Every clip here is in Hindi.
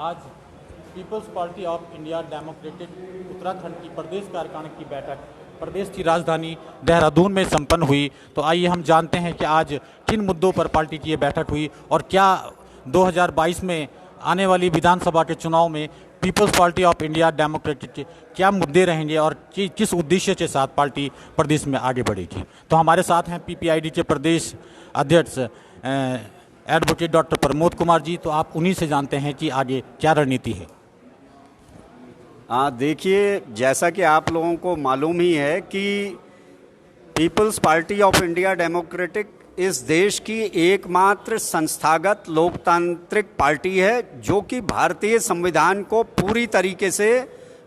आज peoples party of India democratic Uttarakhand की प्रदेश कार्यकारिणी की बैठक प्रदेश की राजधानी देहरादून में संपन्न हुई। तो आइए हम जानते हैं कि आज किन मुद्दों पर पार्टी की ये बैठक हुई और क्या 2022 में आने वाली विधानसभा के चुनाव में peoples party of India democratic के क्या मुद्दे रहेंगे और किस उद्देश्य के साथ पार्टी प्रदेश में आगे बढ़ेगी। तो हमारे साथ हैं पीपीआईडी के प्रदेश अध्यक्ष एडवोकेट डॉक्टर प्रमोद कुमार जी। तो आप उन्हीं से जानते हैं कि आगे क्या रणनीति है। देखिए, जैसा कि आप लोगों को मालूम ही है कि peoples party of India democratic इस देश की एकमात्र संस्थागत लोकतांत्रिक पार्टी है जो कि भारतीय संविधान को पूरी तरीके से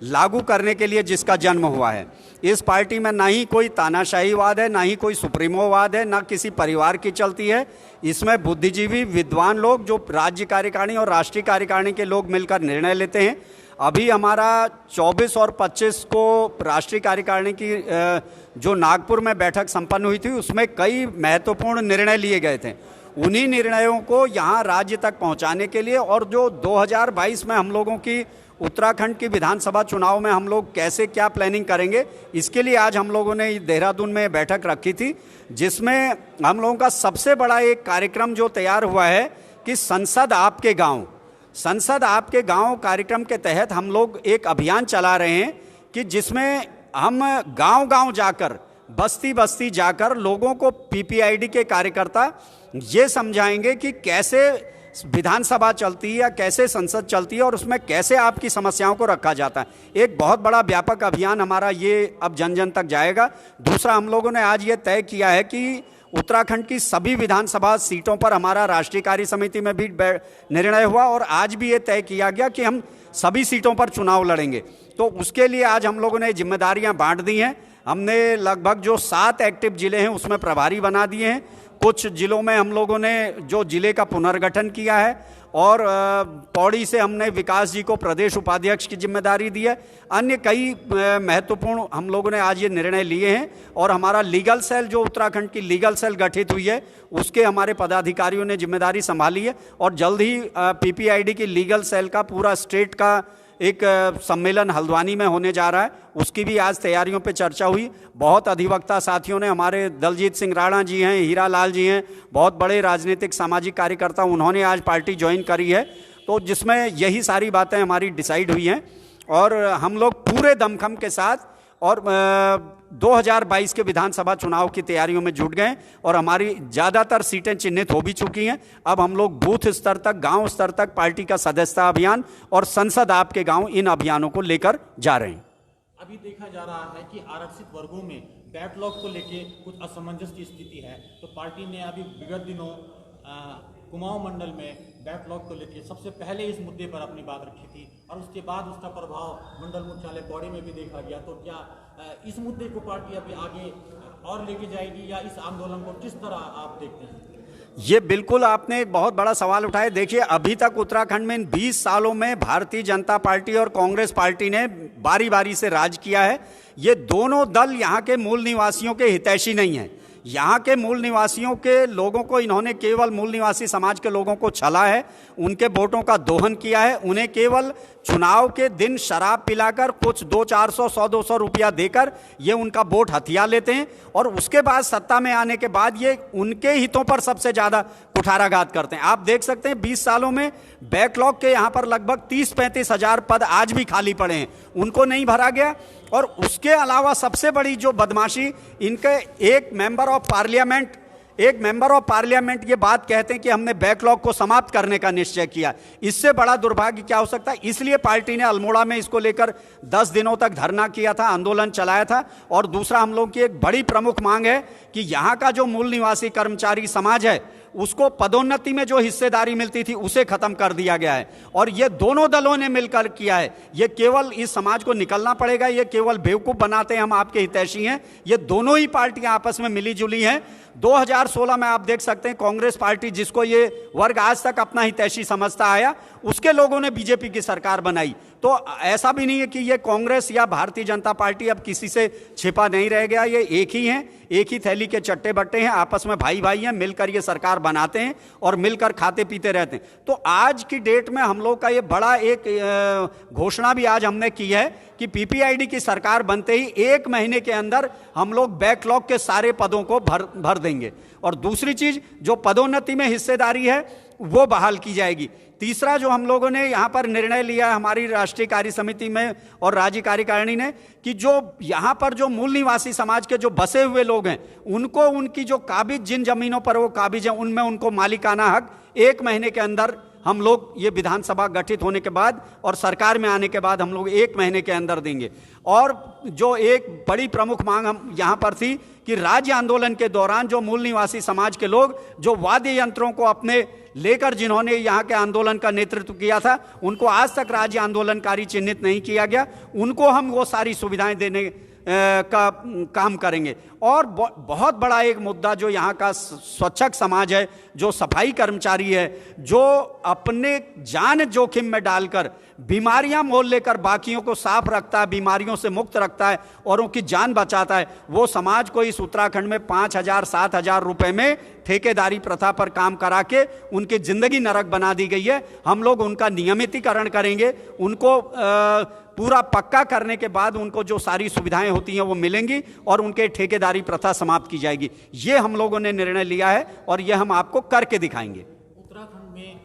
लागू करने के लिए जिसका जन्म हुआ है। इस पार्टी में ना ही कोई तानाशाहीवाद है, ना ही कोई सुप्रीमोवाद है, ना किसी परिवार की चलती है। इसमें बुद्धिजीवी विद्वान लोग जो राज्य कार्यकारिणी और राष्ट्रीय कार्यकारिणी के लोग मिलकर निर्णय लेते हैं। अभी हमारा 24 और 25 को राष्ट्रीय कार्यकारिणी की जो नागपुर में बैठक संपन्न हुई थी उसमें कई महत्वपूर्ण निर्णय लिए गए थे। उन्हीं निर्णयों को यहाँ राज्य तक पहुँचाने के लिए और जो 2022 में हम लोगों की उत्तराखंड की विधानसभा चुनाव में हम लोग कैसे क्या प्लानिंग करेंगे, इसके लिए आज हम लोगों ने देहरादून में बैठक रखी थी, जिसमें हम लोगों का सबसे बड़ा एक कार्यक्रम जो तैयार हुआ है कि संसद आपके गांव कार्यक्रम के तहत हम लोग एक अभियान चला रहे हैं कि जिसमें हम गांव-गांव जाकर, बस्ती बस्ती जाकर लोगों को पीपीआईडी के कार्यकर्ता ये समझाएंगे कि कैसे विधानसभा चलती है या कैसे संसद चलती है और उसमें कैसे आपकी समस्याओं को रखा जाता है। एक बहुत बड़ा व्यापक अभियान हमारा ये अब जन जन तक जाएगा। दूसरा, हम लोगों ने आज ये तय किया है कि उत्तराखंड की सभी विधानसभा सीटों पर हमारा राष्ट्रीय कार्य समिति में भी निर्णय हुआ और आज भी ये तय किया गया कि हम सभी सीटों पर चुनाव लड़ेंगे। तो उसके लिए आज हम लोगों ने जिम्मेदारियां बांट दी हैं। हमने लगभग जो 7 एक्टिव जिले हैं उसमें प्रभारी बना दिए हैं। कुछ जिलों में हम लोगों ने जो जिले का पुनर्गठन किया है और पौड़ी से हमने विकास जी को प्रदेश उपाध्यक्ष की जिम्मेदारी दी है। अन्य कई महत्वपूर्ण हम लोगों ने आज ये निर्णय लिए हैं और हमारा लीगल सेल जो उत्तराखंड की लीगल सेल गठित हुई है उसके हमारे पदाधिकारियों ने जिम्मेदारी संभाली है और जल्द ही पीपीआईडी की लीगल सेल का पूरा स्टेट का एक सम्मेलन हल्द्वानी में होने जा रहा है। उसकी भी आज तैयारियों पे चर्चा हुई। बहुत अधिवक्ता साथियों ने, हमारे दलजीत सिंह राणा जी हैं, हीरा लाल जी हैं, बहुत बड़े राजनीतिक सामाजिक कार्यकर्ता, उन्होंने आज पार्टी ज्वाइन करी है। तो जिसमें यही सारी बातें हमारी डिसाइड हुई हैं और हम लोग पूरे दमखम के साथ और 2022 के विधानसभा चुनाव की तैयारियों में जुट गए और हमारी ज़्यादातर सीटें चिन्हित हो भी चुकी हैं। अब हम लोग बूथ स्तर तक, गांव स्तर तक पार्टी का सदस्यता अभियान और संसद आपके गांव, इन अभियानों को लेकर जा रहे हैं। अभी देखा जा रहा है कि आरक्षित वर्गों में बैकलॉग को लेके कुछ असमंजस की स्थिति है। तो पार्टी ने अभी विगत दिनों कुमाऊं मंडल में बैकलॉग को लेकर सबसे पहले इस मुद्दे पर अपनी बात रखी थी और उसके बाद उसका प्रभाव मंडल मुख्यालय पौड़ी में भी देखा गया। तो क्या इस मुद्दे को पार्टी अभी आगे और लेके जाएगी या इस आंदोलन को किस तरह आप देखते हैं? ये बिल्कुल आपने एक बहुत बड़ा सवाल उठाया। देखिए, अभी तक उत्तराखंड में 20 सालों में भारतीय जनता पार्टी और कांग्रेस पार्टी ने बारी बारी से राज किया है। ये दोनों दल यहाँ के मूल निवासियों के हितैषी नहीं है। यहाँ के मूल निवासियों के लोगों को इन्होंने केवल मूल निवासी समाज के लोगों को छला है, उनके वोटों का दोहन किया है, उन्हें केवल चुनाव के दिन शराब पिलाकर कुछ 200-400, 100-200 रुपया देकर ये उनका वोट हथिया लेते हैं और उसके बाद सत्ता में आने के बाद ये उनके हितों पर सबसे ज़्यादा कुठाराघात करते हैं। आप देख सकते हैं 20 सालों में बैकलॉग के यहाँ पर लगभग 30-35 हज़ार पद आज भी खाली पड़े हैं, उनको नहीं भरा गया। और उसके अलावा सबसे बड़ी जो बदमाशी, इनके एक मेंबर ऑफ पार्लियामेंट ये बात कहते हैं कि हमने बैकलॉग को समाप्त करने का निश्चय किया। इससे बड़ा दुर्भाग्य क्या हो सकता है? इसलिए पार्टी ने अल्मोड़ा में इसको लेकर 10 दिनों तक धरना किया था, आंदोलन चलाया था। और दूसरा, हम लोग की एक बड़ी प्रमुख मांग है कि यहाँ का जो मूल निवासी कर्मचारी समाज है उसको पदोन्नति में जो हिस्सेदारी मिलती थी उसे खत्म कर दिया गया है और ये दोनों दलों ने मिलकर किया है। ये केवल इस समाज को निकलना पड़ेगा, ये केवल बेवकूफ बनाते हैं हम आपके हितैषी हैं। ये दोनों ही पार्टियां आपस में मिली जुली हैं। 2016 में आप देख सकते हैं कांग्रेस पार्टी, जिसको ये वर्ग आज तक अपना हितैषी समझता आया, उसके लोगों ने बीजेपी की सरकार बनाई। तो ऐसा भी नहीं है कि ये कांग्रेस या भारतीय जनता पार्टी अब किसी से छिपा नहीं रह गया, ये एक ही हैं, एक ही थैली के चट्टे बट्टे हैं, आपस में भाई भाई हैं, मिलकर ये सरकार बनाते हैं और मिलकर खाते पीते रहते हैं। तो आज की डेट में हम लोग का ये बड़ा एक घोषणा भी आज हमने की है कि पीपीआईडी की सरकार बनते ही 1 महीने के अंदर हम लोग बैकलॉग के सारे पदों को भर देंगे। और दूसरी चीज, जो पदोन्नति में हिस्सेदारी है वो बहाल की जाएगी। तीसरा जो हम लोगों ने यहाँ पर निर्णय लिया हमारी राष्ट्रीय कार्य समिति में और राज्य कार्यकारिणी ने, कि जो यहाँ पर जो मूल निवासी समाज के जो बसे हुए लोग हैं उनको उनकी जो काबिज, जिन जमीनों पर वो काबिज हैं उनमें उनको मालिकाना हक 1 महीने के अंदर हम लोग, ये विधानसभा गठित होने के बाद और सरकार में आने के बाद हम लोग 1 महीने के अंदर देंगे। और जो एक बड़ी प्रमुख मांग हम यहाँ पर थी कि राज्य आंदोलन के दौरान जो मूल निवासी समाज के लोग जो वाद्य यंत्रों को अपने लेकर जिन्होंने यहाँ के आंदोलन का नेतृत्व किया था, उनको आज तक राज्य आंदोलनकारी चिन्हित नहीं किया गया, उनको हम वो सारी सुविधाएं देने का काम करेंगे। और बहुत बड़ा एक मुद्दा जो यहाँ का स्वच्छक समाज है, जो सफाई कर्मचारी है, जो अपने जान जोखिम में डालकर बीमारियां मोल लेकर बाकियों को साफ रखता है, बीमारियों से मुक्त रखता है और उनकी जान बचाता है, वो समाज को इस उत्तराखंड में 5,000-7,000 रुपए में ठेकेदारी प्रथा पर काम करा के उनकी जिंदगी नरक बना दी गई है। हम लोग उनका नियमितीकरण करेंगे, उनको पूरा पक्का करने के बाद उनको जो सारी सुविधाएं होती हैं वो मिलेंगी और उनके ठेकेदारी प्रथा समाप्त की जाएगी। ये हम लोगों ने निर्णय लिया है और ये हम आपको करके दिखाएंगे। उत्तराखंड में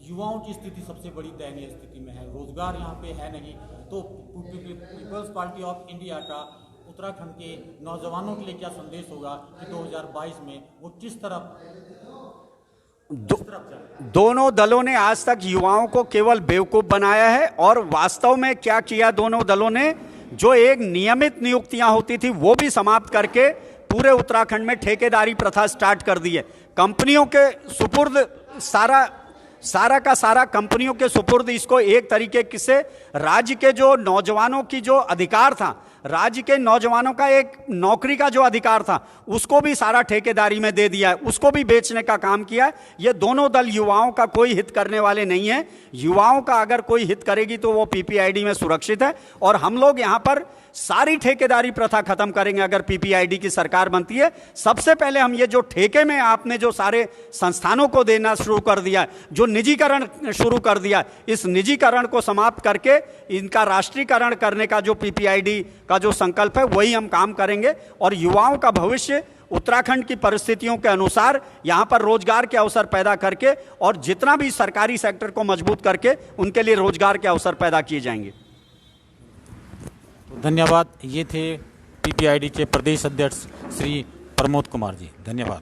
युवाओं की स्थिति सबसे बड़ी दयनीय स्थिति में है, रोजगार यहाँ पे है नहीं। तो पीपल्स पार्टी ऑफ इंडिया का उत्तराखंड के नौजवानों के लिए क्या संदेश होगा कि 2022 में वो किस तरफ दोनों दलों ने आज तक युवाओं को केवल बेवकूफ बनाया है और वास्तव में क्या किया दोनों दलों ने, जो एक नियमित नियुक्तियां होती थी वो भी समाप्त करके पूरे उत्तराखंड में ठेकेदारी प्रथा स्टार्ट कर दी है। कंपनियों के सुपुर्द सारा का सारा कंपनियों के सुपुर्द इसको एक तरीके से राज्य के जो नौजवानों की जो अधिकार था, राज्य के नौजवानों का एक नौकरी का जो अधिकार था, उसको भी सारा ठेकेदारी में दे दिया है, उसको भी बेचने का काम किया है। ये दोनों दल युवाओं का कोई हित करने वाले नहीं है। युवाओं का अगर कोई हित करेगी तो वो पीपीआईडी में सुरक्षित है और हम लोग यहाँ पर सारी ठेकेदारी प्रथा खत्म करेंगे अगर पीपीआईडी की सरकार बनती है। सबसे पहले हम ये जो ठेके में आपने जो सारे संस्थानों को देना शुरू कर दिया, जो निजीकरण शुरू कर दिया, इस निजीकरण को समाप्त करके इनका राष्ट्रीयकरण करने का जो पीपीआईडी का जो संकल्प है वही हम काम करेंगे। और युवाओं का भविष्य उत्तराखंड की परिस्थितियों के अनुसार यहाँ पर रोजगार के अवसर पैदा करके और जितना भी सरकारी सेक्टर को मजबूत करके उनके लिए रोजगार के अवसर पैदा किए जाएंगे। धन्यवाद। ये थे पीपीआईडी के प्रदेश अध्यक्ष श्री प्रमोद कुमार जी। धन्यवाद।